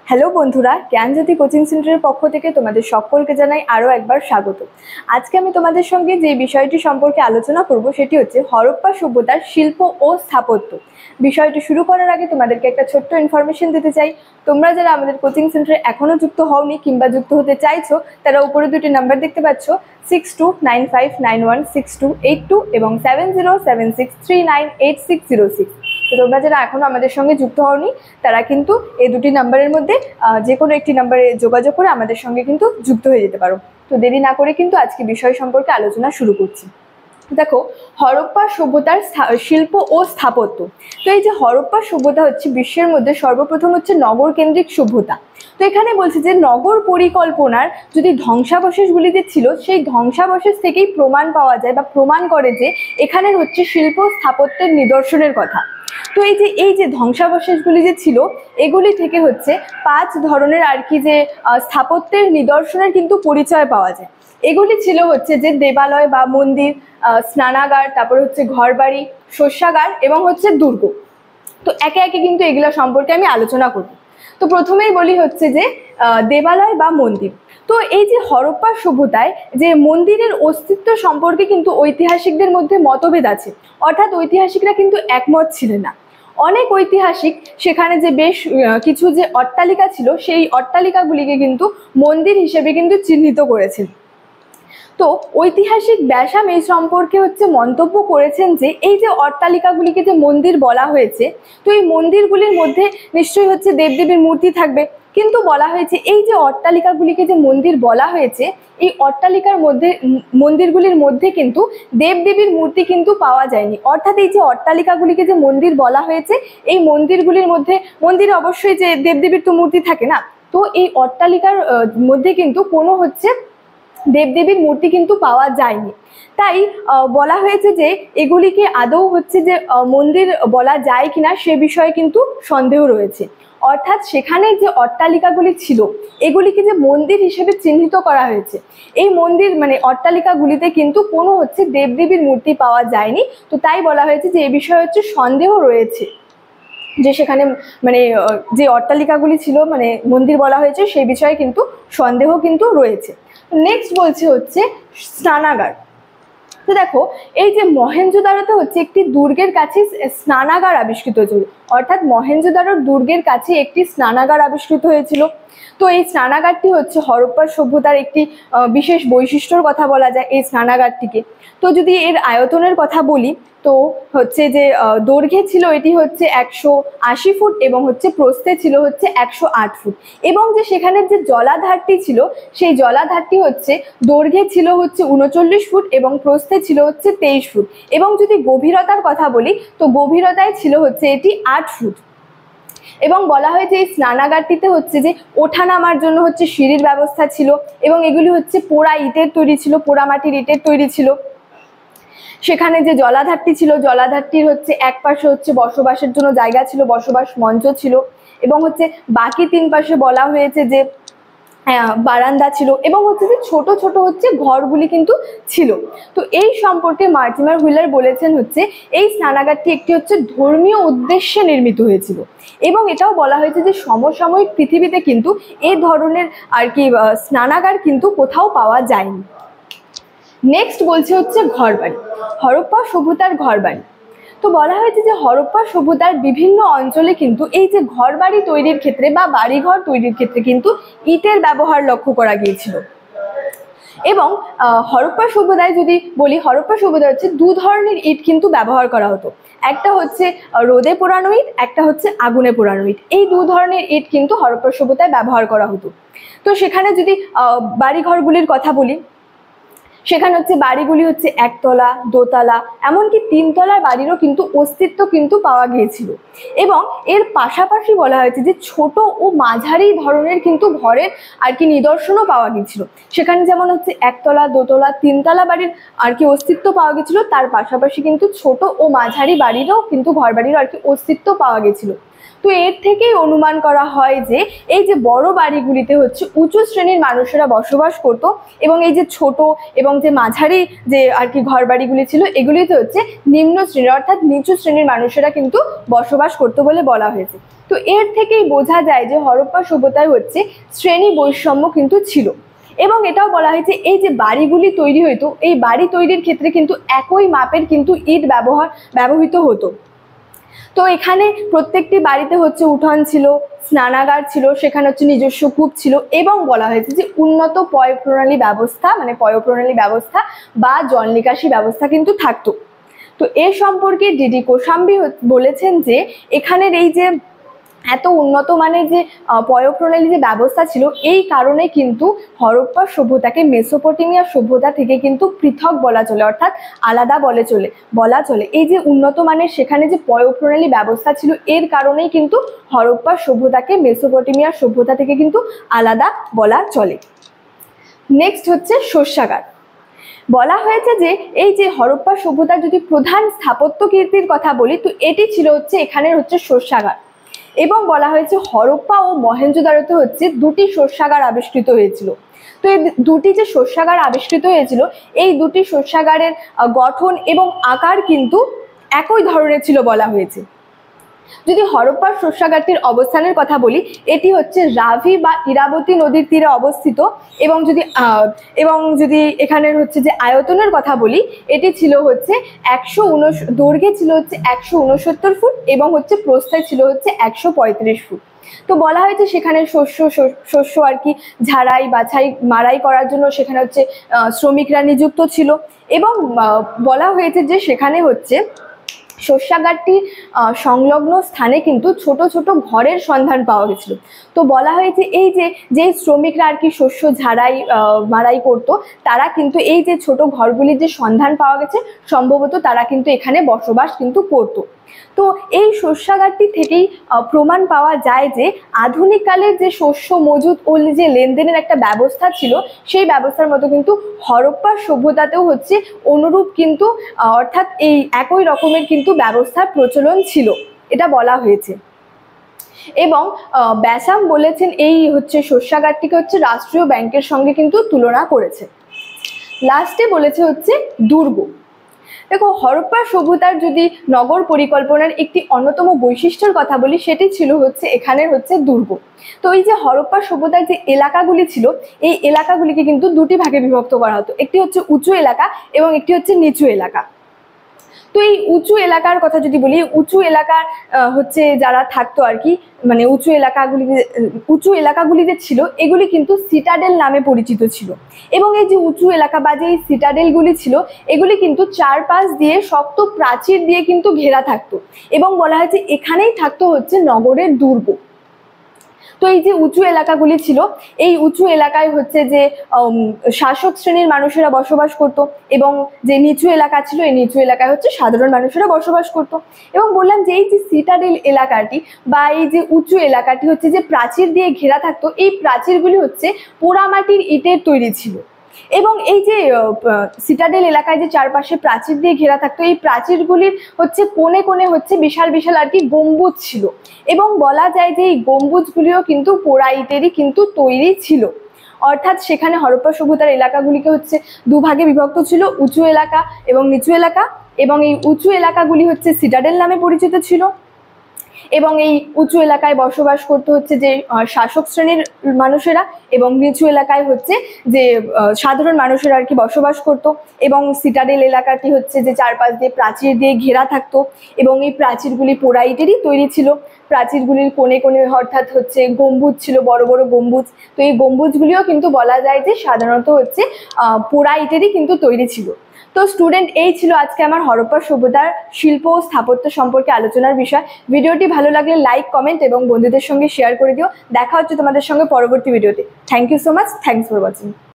Hello বন্ধুরা, জ্ঞানজ্যোতি coaching সেন্টারের পক্ষ থেকে তোমাদের সকলকে জানাই আরও একবার স্বাগত। আজকে আমি তোমাদের সঙ্গে যে বিষয়টি সম্পর্কে আলোচনা করব সেটি হচ্ছে হরপ্পা সভ্যতার শিল্প ও স্থাপত্য। বিষয়টি শুরু করার আগে তোমাদেরকে একটা ছোট্ট ইনফরমেশন দিতে চাই। তোমরা যারা আমাদের কোচিং সেন্টারে এখনও যুক্ত হওনি কিংবা যুক্ত হতে চাইছো, তারা উপরে দুটি নাম্বার দেখতে পাচ্ছ, 6295916282 এবং 7076398606। তো তোমরা যারা এখনো আমাদের সঙ্গে যুক্ত হওনি, তারা কিন্তু এই দুটি নাম্বারের মধ্যে যে কোনো একটি নাম্বারে যোগাযোগ করে আমাদের সঙ্গে কিন্তু যুক্ত হয়ে যেতে পারো। তো দেরি না করে কিন্তু আজকে বিষয় সম্পর্কে আলোচনা শুরু করছি। দেখো, হরপ্পা সভ্যতার শিল্প ও স্থাপত্য। তো এই যে হরপ্পা সভ্যতা হচ্ছে বিশ্বের মধ্যে সর্বপ্রথম হচ্ছে নগর কেন্দ্রিক সভ্যতা। তো এখানে বলছে যে নগর পরিকল্পনার যদি ধ্বংসাবশেষগুলি যে ছিল, সেই ধ্বংসাবশেষ থেকেই প্রমাণ পাওয়া যায় বা প্রমাণ করে যে এখানের হচ্ছে শিল্প স্থাপত্যের নিদর্শনের কথা। তো এই যে ধ্বংসাবশেষগুলি যে ছিল, এগুলি থেকে হচ্ছে 5 ধরনের আর কি যে স্থাপত্যের নিদর্শনের কিন্তু পরিচয় পাওয়া যায়। এগুলি ছিল হচ্ছে যে দেবালয় বা মন্দির, স্নানাগার, তারপরে হচ্ছে ঘরবাড়ি, শস্যাগার এবং হচ্ছে দুর্গ। তো একে একে কিন্তু এগুলো সম্পর্কে আমি আলোচনা করব। তো প্রথমেই বলি হচ্ছে যে দেবালয় বা মন্দির। তো এই যে হরপ্পা সভ্যতায় যে মন্দিরের অস্তিত্ব সম্পর্কে কিন্তু ঐতিহাসিকদের মধ্যে মতভেদ আছে, অর্থাৎ ঐতিহাসিকরা কিন্তু একমত ছিলেন না। অনেক ঐতিহাসিক সেখানে যে বেশ কিছু যে অট্টালিকা ছিল, সেই অট্টালিকাগুলিকে কিন্তু মন্দির হিসেবে কিন্তু চিহ্নিত করেছেন। তো ঐতিহাসিক ব্যাসাম এই সম্পর্কে হচ্ছে মন্তব্য করেছেন যে এই যে অট্টালিকাগুলিকে যে মন্দির বলা হয়েছে, তো এই মন্দিরগুলির মধ্যে নিশ্চয়ই হচ্ছে দেবদেবীর মূর্তি থাকবে, কিন্তু বলা হয়েছে এই যে অট্টালিকাগুলিকে যে মন্দির বলা হয়েছে, এই অট্টালিকার মধ্যে মন্দিরগুলির মধ্যে কিন্তু দেবদেবীর মূর্তি কিন্তু পাওয়া যায়নি। অর্থাৎ এই যে অট্টালিকাগুলিকে যে মন্দির বলা হয়েছে, এই মন্দিরগুলির মধ্যে, মন্দিরে অবশ্যই যে দেবদেবীর তো মূর্তি থাকে না, তো এই অট্টালিকার মধ্যে কিন্তু কোনো হচ্ছে দেবদেবীর মূর্তি কিন্তু পাওয়া যায়নি। তাই বলা হয়েছে যে এগুলিকে আদৌ হচ্ছে যে মন্দির বলা যায় কিনা সে বিষয়ে কিন্তু সন্দেহ রয়েছে। অর্থাৎ সেখানে যে অট্টালিকাগুলি ছিল, এগুলিকে যে মন্দির হিসেবে চিহ্নিত করা হয়েছে, এই মন্দির মানে অট্টালিকাগুলিতে কিন্তু কোনো হচ্ছে দেবদেবীর মূর্তি পাওয়া যায়নি। তো তাই বলা হয়েছে যে এ বিষয়ে হচ্ছে সন্দেহ রয়েছে, যে সেখানে মানে যে অট্টালিকাগুলি ছিল মানে মন্দির বলা হয়েছে সেই বিষয়ে কিন্তু সন্দেহ কিন্তু রয়েছে। নেক্সট বলছে হচ্ছে স্নানাগার। তো দেখো, এই যে মহেঞ্জোদারোতে হচ্ছে একটি দুর্গের কাছে স্নানাগার আবিষ্কৃত হয়েছিল, অর্থাৎ মহেঞ্জোদারোর দুর্গের কাছে একটি স্নানাগার আবিষ্কৃত হয়েছিল। তো এই স্নানাগারটি হচ্ছে হরপ্পা সভ্যতার একটি বিশেষ বৈশিষ্ট্যর কথা বলা যায় এই স্নানাগারটিকে। তো যদি এর আয়তনের কথা বলি, তো হচ্ছে যে দৈর্ঘ্যে ছিল এটি হচ্ছে 180 ফুট এবং হচ্ছে প্রস্থে ছিল হচ্ছে 108 ফুট, এবং যে সেখানে যে জলাধারটি ছিল, সেই জলাধারটি হচ্ছে দৈর্ঘ্যে ছিল হচ্ছে 39 ফুট এবং প্রস্থে ছিল হচ্ছে 23 ফুট, এবং যদি গভীরতার কথা বলি তো গভীরতায় ছিল হচ্ছে এটি 8 ফুট। এবং বলা হয়েছে এই স্নানাগারটিতে হচ্ছে যে ওঠা নামার জন্য হচ্ছে সিঁড়ির ব্যবস্থা ছিল, এবং এগুলি হচ্ছে পোড়া ইটের তৈরি ছিল, পোড়া মাটির ইটের তৈরি ছিল। সেখানে যে জলাধারটি ছিল, জলাধারটির হচ্ছে এক পাশে হচ্ছে বসবাসের জন্য জায়গা ছিল, বসবাস মঞ্চ ছিল, এবং হচ্ছে বাকি 3 পাশে বলা হয়েছে যে বারান্দা ছিল, এবং হচ্ছে যে ছোট ছোট হচ্ছে ঘরগুলি কিন্তু ছিল। তো এই সম্পর্কে মার্টিমার হুইলার বলেছেন হচ্ছে এই স্নানাগারটি একটি হচ্ছে ধর্মীয় উদ্দেশ্যে নির্মিত হয়েছিল, এবং এটাও বলা হয়েছে যে সমসাময়িক পৃথিবীতে কিন্তু এই ধরনের আর কি স্নানাগার কিন্তু কোথাও পাওয়া যায়নি। নেক্সট বলছে হচ্ছে ঘরবাড়ি, হরপ্পা সভ্যতার ঘরবাড়ি। তো বলা হয়েছে যে হরপ্পা সভ্যতার বিভিন্ন অঞ্চলে কিন্তু এই যে ঘরবাড়ি তৈরির ক্ষেত্রে বা বাড়িঘর তৈরির ক্ষেত্রে কিন্তু ইটের ব্যবহার লক্ষ্য করা গিয়েছিল। এবং হরপ্পা সভ্যতায় যদি বলি, হরপ্পা সভ্যতা হচ্ছে 2 ধরনের ইট কিন্তু ব্যবহার করা হতো। একটা হচ্ছে রোদে পোড়ানো ইট, একটা হচ্ছে আগুনে পোড়ানো ইট। এই 2 ধরনের ইট কিন্তু হরপ্পা সভ্যতায় ব্যবহার করা হতো। তো সেখানে যদি বাড়িঘরগুলির কথা বলি, সেখানে হচ্ছে বাড়িগুলি হচ্ছে 1 তলা, 2 তলা, এমনকি 3 তলার বাড়িরও কিন্তু অস্তিত্ব কিন্তু পাওয়া গিয়েছিল। এবং এর পাশাপাশি বলা হয়েছে যে ছোট ও মাঝারি ধরনের কিন্তু ঘরের আর কি নিদর্শনও পাওয়া গিয়েছিল। সেখানে যেমন হচ্ছে 1 তলা, 2 তলা, 3 তলা বাড়ির আর কি অস্তিত্ব পাওয়া গেছিল, তার পাশাপাশি কিন্তু ছোট ও মাঝারি বাড়িরও কিন্তু ঘর বাড়িরও আর কি অস্তিত্ব পাওয়া গেছিল। তো এর থেকেই অনুমান করা হয় যে এই যে বড় বাড়িগুলিতে হচ্ছে উঁচু শ্রেণীর মানুষেরা বসবাস করত, এবং এই যে ছোট এবং যে মাঝারি যে আর কি ঘর বাড়িগুলি ছিল এগুলিতে হচ্ছে নিম্ন শ্রেণীর অর্থাৎ নিচু শ্রেণীর মানুষেরা কিন্তু বসবাস করতো বলে বলা হয়েছে। তো এর থেকেই বোঝা যায় যে হরপ্পা সভ্যতায় হচ্ছে শ্রেণী বৈষম্য কিন্তু ছিল। এবং এটাও বলা হয়েছে এই যে বাড়িগুলি তৈরি হতো, এই বাড়ি তৈরির ক্ষেত্রে কিন্তু একই মাপের কিন্তু ইট ব্যবহৃত হতো। তো এখানে প্রত্যেকটি বাড়িতে হচ্ছে উঠোন ছিল, স্নানাগার ছিল, সেখানে হচ্ছে নিজস্ব কূপ ছিল, এবং বলা হয়েছে যে উন্নত পয়ঃপ্রণালী ব্যবস্থা বা জল নিকাশি ব্যবস্থা কিন্তু থাকতো। তো এ সম্পর্কে ডিডি কোশাম্বী বলেছেন যে এখানের এই যে এত উন্নত মানের যে পয়ঃপ্রণালী যে ব্যবস্থা ছিল, এই কারণে কিন্তু হরপ্পা সভ্যতাকে মেসোপটেমিয়া সভ্যতা থেকে কিন্তু পৃথক বলা চলে, অর্থাৎ আলাদা বলা চলে। এই যে উন্নত মানের সেখানে যে পয়ঃপ্রণালী ব্যবস্থা ছিল, এর কারণেই কিন্তু হরপ্পা সভ্যতাকে মেসোপটেমিয়া সভ্যতা থেকে কিন্তু আলাদা বলা চলে। নেক্সট হচ্ছে শস্যাগার। বলা হয়েছে যে এই যে হরপ্পা সভ্যতার যদি প্রধান স্থাপত্য কীর্তির কথা বলি, তো এটি ছিল হচ্ছে এখানের হচ্ছে শস্যাগার। এবং বলা হয়েছে হরপ্পা ও মহেঞ্জোদারোতে হচ্ছে দুটি শস্যাগার আবিষ্কৃত হয়েছিল। তো এই দুটি যে শস্যাগার আবিষ্কৃত হয়েছিল, এই দুটি শস্যাগারের গঠন এবং আকার কিন্তু একই ধরনের ছিল বলা হয়েছে। যদি হরপ্পার শস্যাগারটির অবস্থানের কথা বলি, এটি হচ্ছে রাভি বা ইরাবতী নদীর তীরে অবস্থিত। এবং যদি এখানের হচ্ছে যে আয়তনের কথা বলি, এটি ছিল হচ্ছে দৈর্ঘ্যে ছিল হচ্ছে 169 ফুট এবং হচ্ছে প্রস্থে ছিল হচ্ছে 135 ফুট। তো বলা হয়েছে সেখানে শস্য আর কি ঝাড়াই বাছাই মাড়াই করার জন্য সেখানে হচ্ছে শ্রমিকরা নিযুক্ত ছিল। এবং বলা হয়েছে যে সেখানে হচ্ছে শস্যাগারটি সংলগ্ন স্থানে কিন্তু ছোট ছোট ঘরের সন্ধান পাওয়া গেছিল। তো বলা হয়েছে এই যে শ্রমিকরা আর কি শস্য ঝাড়াই মাড়াই করতো, তারা কিন্তু এই যে ছোট ঘরগুলির যে সন্ধান পাওয়া গেছে, সম্ভবত তারা কিন্তু এখানে বসবাস কিন্তু করতো। তো এই শস্যাগারটি থেকেই প্রমাণ পাওয়া যায় যে আধুনিক কালের যে শস্য মজুত ও যে লেনদেনের একটা ব্যবস্থা ছিল, সেই ব্যবস্থার মতো কিন্তু হরপ্পা সভ্যতাতেও হচ্ছে অনুরূপ কিন্তু অর্থাৎ এই একই রকমের কিন্তু ব্যবস্থার প্রচলন ছিল, এটা বলা হয়েছে। এবং ব্যাসাম বলেছেন এই হচ্ছে শস্যাগারটিকে হচ্ছে রাষ্ট্রীয় ব্যাংকের সঙ্গে কিন্তু তুলনা করেছে। লাস্টে বলেছে হচ্ছে দুর্গ। দেখো, হরপ্পা সভ্যতার যদি নগর পরিকল্পনার একটি অন্যতম বৈশিষ্ট্যের কথা বলি, সেটি ছিল হচ্ছে এখানের হচ্ছে দুর্গ। তো এই যে হরপ্পা সভ্যতার যে এলাকাগুলি ছিল, এই এলাকাগুলিকে কিন্তু দুটি ভাগে বিভক্ত করা হতো, একটি হচ্ছে উঁচু এলাকা এবং একটি হচ্ছে নিচু এলাকা। তো এই উঁচু এলাকার কথা যদি বলি, উঁচু এলাকার হচ্ছে যারা থাকতো আর কি, মানে উঁচু এলাকাগুলি যে ছিল, এগুলি কিন্তু সিটাডেল নামে পরিচিত ছিল। এবং এই যে উঁচু এলাকা বা যে সিটাডেলগুলি ছিল, এগুলি কিন্তু চারপাশ দিয়ে শক্ত প্রাচীর দিয়ে কিন্তু ঘেরা থাকতো। এবং বলা হয় যে এখানেই থাকতো হচ্ছে নগরের দুর্গ। তো এই যে উঁচু এলাকাগুলি ছিল, এই উঁচু এলাকায় হচ্ছে যে শাসক শ্রেণীর মানুষেরা বসবাস করত, এবং যে নিচু এলাকা ছিল, এই নিচু এলাকায় হচ্ছে সাধারণ মানুষেরা বসবাস করত। এবং বললাম যে এই যে সিটাডেল এলাকাটি বা এই যে উঁচু এলাকাটি হচ্ছে যে প্রাচীর দিয়ে ঘেরা থাকতো, এই প্রাচীরগুলি হচ্ছে পোড়ামাটির ইটের তৈরি ছিল। এবং এই যে সিটাডেল এলাকায় যে চারপাশে প্রাচীর দিয়ে ঘেরা থাকতো, এই প্রাচীরগুলির হচ্ছে কোণে কোণে হচ্ছে বিশাল বিশাল আর কি গম্বুজ ছিল। এবং বলা যায় যে এই গম্বুজগুলিও কিন্তু পোড়া ইটেরই কিন্তু তৈরি ছিল। অর্থাৎ সেখানে হরপ্পা সভ্যতার এলাকাগুলিকে হচ্ছে দুভাগে বিভক্ত ছিল, উঁচু এলাকা এবং নিচু এলাকা। এবং এই উঁচু এলাকাগুলি হচ্ছে সিটাডেল নামে পরিচিত ছিল। এবং এই উঁচু এলাকায় বসবাস করতে হচ্ছে যে শাসক শ্রেণীর মানুষেরা, এবং নিচু এলাকায় হচ্ছে যে সাধারণ মানুষেরা আর কি বসবাস করতো। এবং সিটাডেল এলাকাটি হচ্ছে যে চারপাশ দিয়ে প্রাচীর দিয়ে ঘেরা থাকতো, এবং এই প্রাচীরগুলি পোড়া ইটেরই তৈরি ছিল। প্রাচীরগুলির কোণে কোণে অর্থাৎ হচ্ছে গম্বুজ ছিল, বড় বড় গম্বুজ। তো এই গম্বুজগুলিও কিন্তু বলা যায় যে সাধারণত হচ্ছে পোড়া ইটেরই কিন্তু তৈরি ছিল। তো স্টুডেন্ট, এই ছিল আজকে আমার হরপ্পা সভ্যতার শিল্প ও স্থাপত্য সম্পর্কে আলোচনার বিষয়। ভিডিওটি ভালো লাগলে লাইক, কমেন্ট এবং বন্ধুদের সঙ্গে শেয়ার করে দিও। দেখা হচ্ছে তোমাদের সঙ্গে পরবর্তী ভিডিওতে। Thank you so much. Thanks for watching.